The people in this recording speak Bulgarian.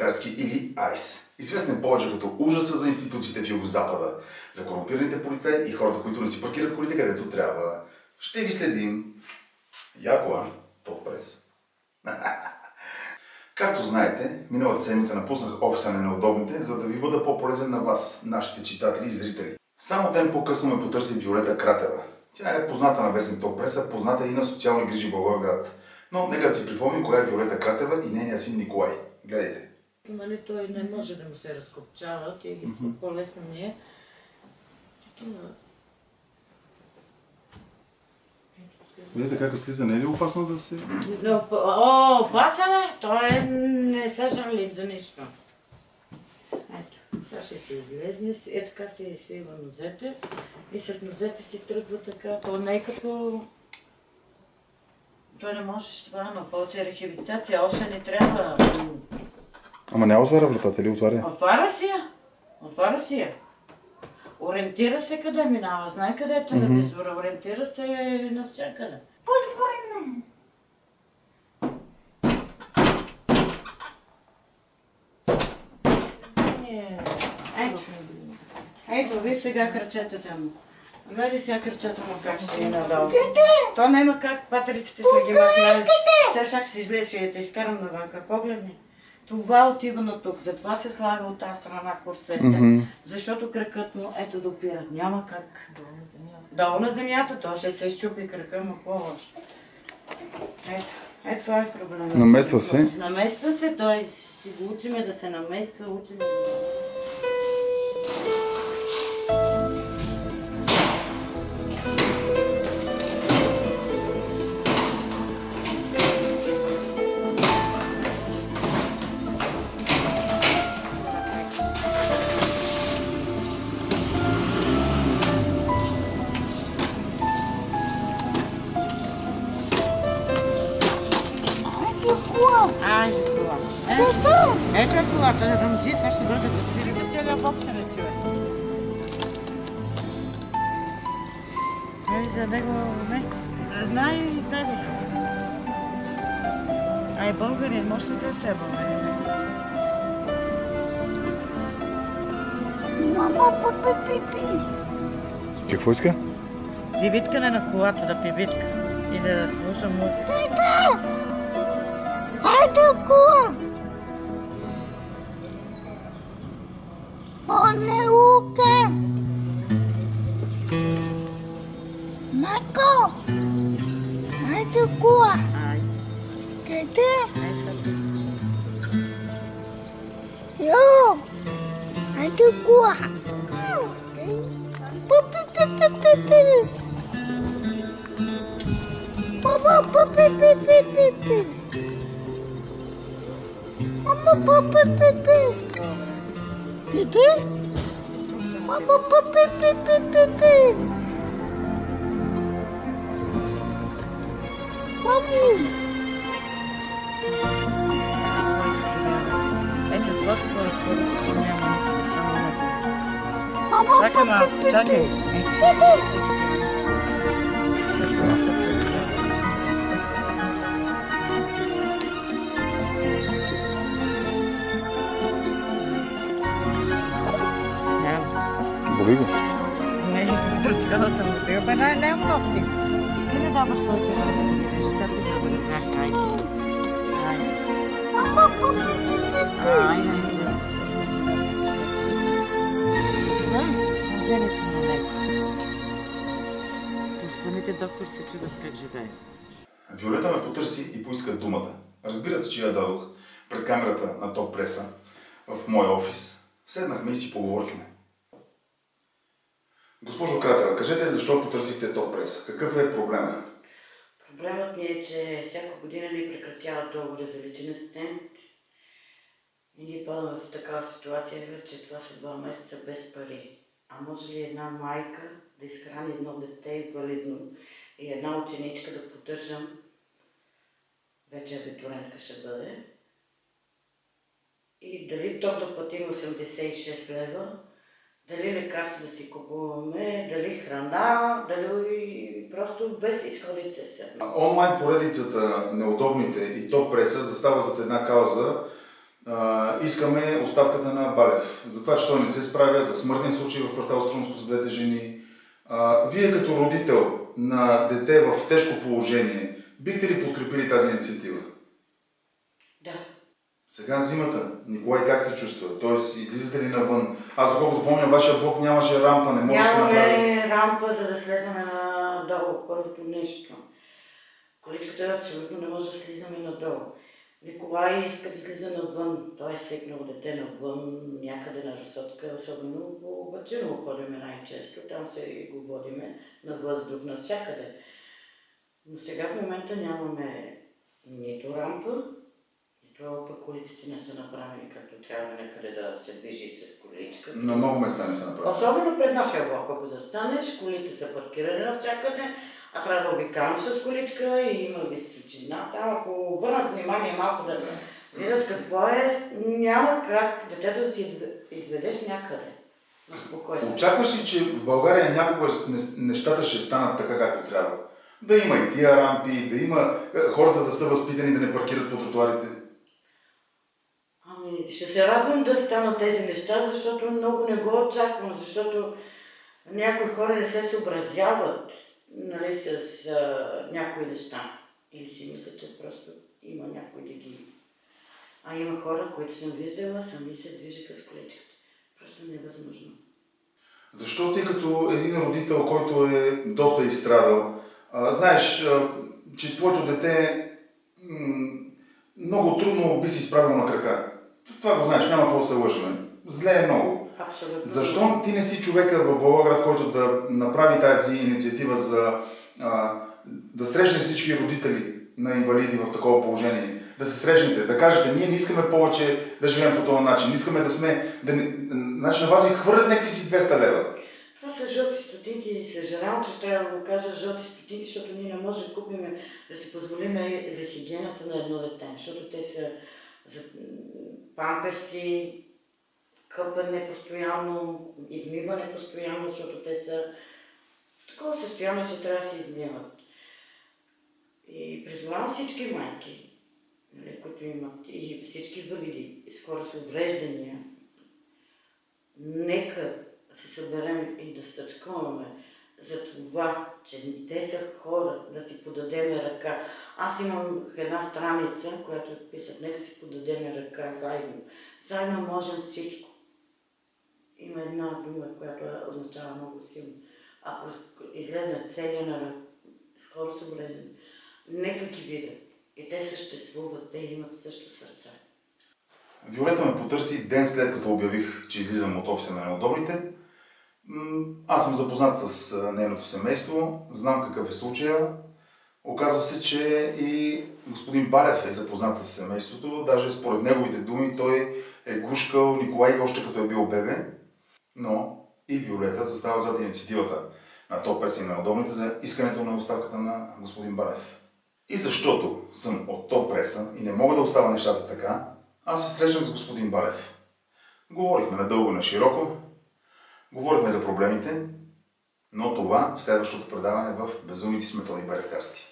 Татарски или АЙС. Известен повече като ужаса за институциите в Югозапада, за корумпираните полицаи и хората, които не си паркират колите където трябва. Ще ви следим. Яко, Топ прес. Както знаете, миналата седмица напуснах офиса на неудобните, за да ви бъда по-полезен на вас, нашите читатели и зрители. Само ден по-късно ме потърси Виолета Кратева. Тя е позната на вестник Топ преса, позната и на социални грижи в Благоевград. Но нека да си припомним коя е Виолета Кратева и нейния син Николай. Гледайте. Нали, той не може да му се разкопчава, по-лесно ми е. Видите как слиза, не е ли опасно да се... Опасен е, той не се жали за нищо. Ето, това ще се излезне, така се свива нозете и с нозете си тръгва така, то не е като... Той не можеш това, но повече рехабилитация, още не трябва. Ама няма отваря вратата или отваря? Отваря си я. Ориентира се къде минава, знае къде е телевизора, ориентира се навсякъде. Подвойна! Ето, ви сега кръчетата му. Гледай сега кръчета му как ще е надолу. То няма как, патериците сме ги махнали. Те шак си излез, ще те изкарам навънка. Погледни. Това отива на тук, затова се слага от тази страна курсета. Защото кракът му, ето допира. Няма как. Долу на земята, то ще се щупи крака му по-лошо. Ето това е проблемът. Намества се? Намества се, той си го учиме да се намества, учиме да... Ето е колата, ръмджи, сега ще дойде да свири. Целият боб ще лечи, бе. Той за него, не, знае и бебе. А е българин, може ли да ще е българин? Мама, папа, пипи. Какво иска? Пивиткане на колата, да пивитка. И да слуша музика. Тата! Айде кола! О, не ука! Мако! Айде кола! Къде? Йо! Айде кола! Мама, папи. Мама, папи. Къде? Мама, папи. Мамо! Ето това какво няма само. Мама, Чакай малко, чакай. Боли го? Не, тръскала съм го сега. Бе, не е много ти. Ти не даваш твоите работи. Сега ти се бъде. Айде. Вземете на него. Самите доктори се чудят как живее. Виолета ме потърси и поиска думата. Разбира се, че я дадох пред камерата на Топ преса в моя офис. Седнахме и си поговорихме. Госпожо Кратева, кажете защо потърсихте Топ преса? Какъв е проблемът? Проблемът ми е, че всяка година ни прекратяват договори за личен асистент. И ние падаме в такава ситуация, че това са 2 месеца без пари. А може ли една майка да изхрани едно дете инвалидно и една ученичка да поддържам? Вече абитурентка ще бъде. И дали то да платим 86 лева, дали лекарство да си купуваме, дали храна, дали просто без изходица се. Онлайн поредицата Неудобните и Топ преса застава зад една кауза искаме оставката на Балев. За това, че той не се справя, за смъртен случай в квартал Струмско с двете жени. Вие като родител на дете в тежко положение, бихте ли подкрепили тази инициатива? Да. Сега зимата, Николай как се чувства? Тоест, излизате ли навън? Аз доколкото помня, вашия блок нямаше рампа, не може да се направи. Нямаме рампа, за да слезнаме надолу, първото нещо. Количката абсолютно не може да слизаме надолу. Николай иска да слиза навън. Той е свикнал дете навън, някъде на разсъдка, особено по Бачиново ходиме най-често. Там се го водиме на въздух, навсякъде. Но сега в момента нямаме нито рампа, нито пък улиците не са направени както трябва някъде да се движи с количка. На много места не са направени. Особено пред нашия блок, ако застанеш, колите са паркирани навсякъде. Аз трябва да обикалям с количка и има височина. Там, ако обърнат внимание малко да видят какво е, няма как детето да си изведеш някъде. Очакваш ли, че в България някога нещата ще станат така, както трябва? Да има и тия рампи, да има хората да са възпитани да не паркират по тротуарите? Ами, ще се радвам да станат тези неща, защото много не го очаквам, защото някои хора не се съобразяват, нали, с някои неща. Или си мислят, че просто има някой да ги... А има хора, които съм виждала, сами се движиха с количката. Просто невъзможно. Защо ти като един родител, който е доста изстрадал, знаеш, че твоето дете много трудно би се изправило на крака. Това го знаеш, няма какво да се лъжеме. Зле е много. Абсолютно. Защо ти не си човека в Благоевград, който да направи тази инициатива за да срещне всички родители на инвалиди в такова положение? Да се срещнете, да кажете, ние не искаме повече да живеем по този начин, не искаме да сме... Значи на вас ви хвърлят някакви си 200 лева. Това са жълти стотинки и съжалявам, че трябва да го кажа жълти стотинки, защото ние не можем да купим, да си позволим за хигиената на едно дете, защото те са за памперси, къпане постоянно, измиване постоянно, защото те са в такова състояние, че трябва да се измиват. И призовавам всички майки, които имат и всички валиди, с хора с увреждания, нека се съберем и да стъчкуваме за това, че те са хора, да си подадем ръка. Аз имам една страница, която писат, нека си подадем ръка заедно. Заедно можем всичко. Има една дума, която означава много силно. Ако излезнат целия народ с хора с увреждане, нека ги видят. И те съществуват, те имат също сърце. Виолета ме потърси ден след като обявих, че излизам от офиса на неудобните. Аз съм запознат с нейното семейство, знам какъв е случая. Оказва се, че и господин Балев е запознат с семейството. Даже според неговите думи той е гушкал Николай още като е бил бебе. Но и Виолета застава зад инициативата на топ преса и на неудобните за искането на оставката на господин Балев. И защото съм от топ преса и не мога да оставя нещата така, аз се срещнах с господин Балев. Говорихме надълго и на широко, говорихме за проблемите, но това в следващото предаване в Безумици с Методи Байрактарски.